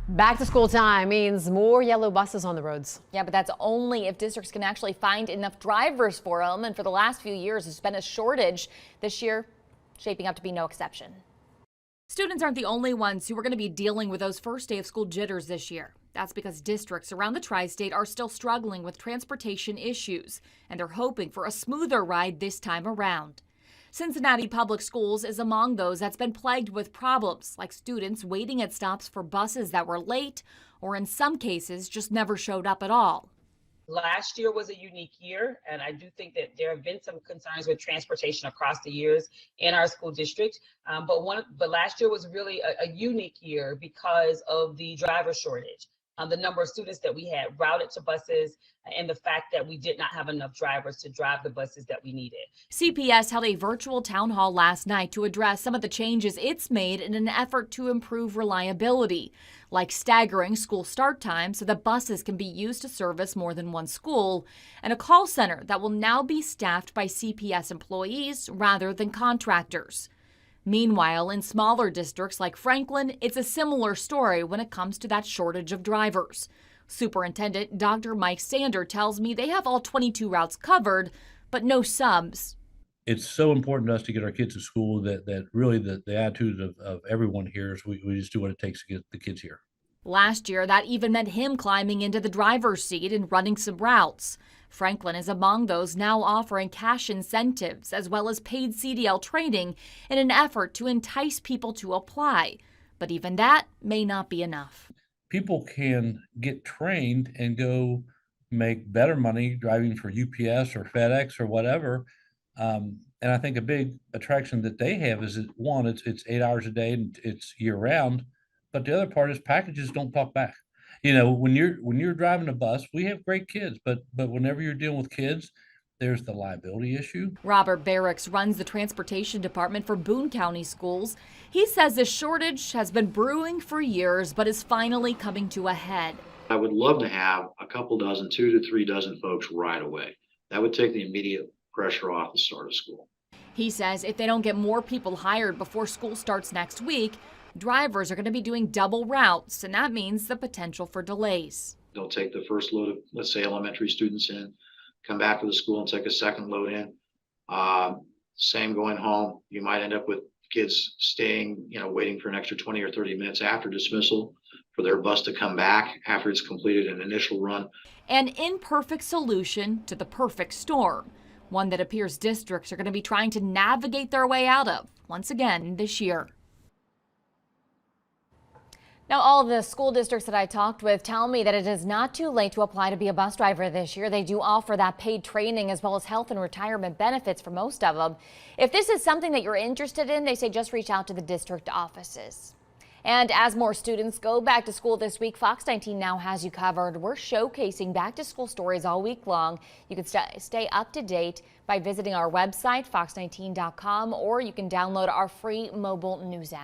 Back to school time means more yellow buses on the roads. Yeah, but that's only if districts can actually find enough drivers for them. And for the last few years, there's been a shortage. This year, shaping up to be no exception. Students aren't the only ones who are going to be dealing with those first day of school jitters this year. That's because districts around the tri-state are still struggling with transportation issues, and they're hoping for a smoother ride this time around. Cincinnati Public Schools is among those that's been plagued with problems, like students waiting at stops for buses that were late or in some cases just never showed up at all. Last year was a unique year, and I do think that there have been some concerns with transportation across the years in our school district. But last year was really a unique year because of the driver shortage. The number of students that we had routed to buses and the fact that we did not have enough drivers to drive the buses that we needed. CPS held a virtual town hall last night to address some of the changes it's made in an effort to improve reliability, like staggering school start times so that buses can be used to service more than one school, and a call center that will now be staffed by CPS employees rather than contractors. Meanwhile, in smaller districts like Franklin, it's a similar story when it comes to that shortage of drivers. Superintendent Dr. Mike Sander tells me they have all 22 routes covered, but no subs. It's so important to us to get our kids to school that really the attitude of everyone here is we just do what it takes to get the kids here. Last year, that even meant him climbing into the driver's seat and running some routes. Franklin is among those now offering cash incentives as well as paid CDL training in an effort to entice people to apply. But even that may not be enough. People can get trained and go make better money driving for UPS or FedEx or whatever. And I think a big attraction that they have is that one, it's 8 hours a day and it's year round. But the other part is packages don't talk back. You know, when you're driving a bus, we have great kids, but whenever you're dealing with kids, there's the liability issue. Robert Barracks runs the transportation department for Boone County Schools. He says the shortage has been brewing for years, but is finally coming to a head. I would love to have a couple dozen, 2 to 3 dozen folks right away. That would take the immediate pressure off the start of school. He says if they don't get more people hired before school starts next week, drivers are going to be doing double routes, and that means the potential for delays. They'll take the first load of, let's say, elementary students in, come back to the school and take a second load in. Same going home. You might end up with kids staying, waiting for an extra 20 or 30 minutes after dismissal for their bus to come back after it's completed an initial run. An imperfect solution to the perfect storm, one that appears districts are going to be trying to navigate their way out of once again this year. Now, all the school districts that I talked with tell me that it is not too late to apply to be a bus driver this year. They do offer that paid training as well as health and retirement benefits for most of them. If this is something that you're interested in, they say just reach out to the district offices. And as more students go back to school this week, Fox 19 now has you covered. We're showcasing back to school stories all week long. You can stay up to date by visiting our website, fox19.com, or you can download our free mobile news app.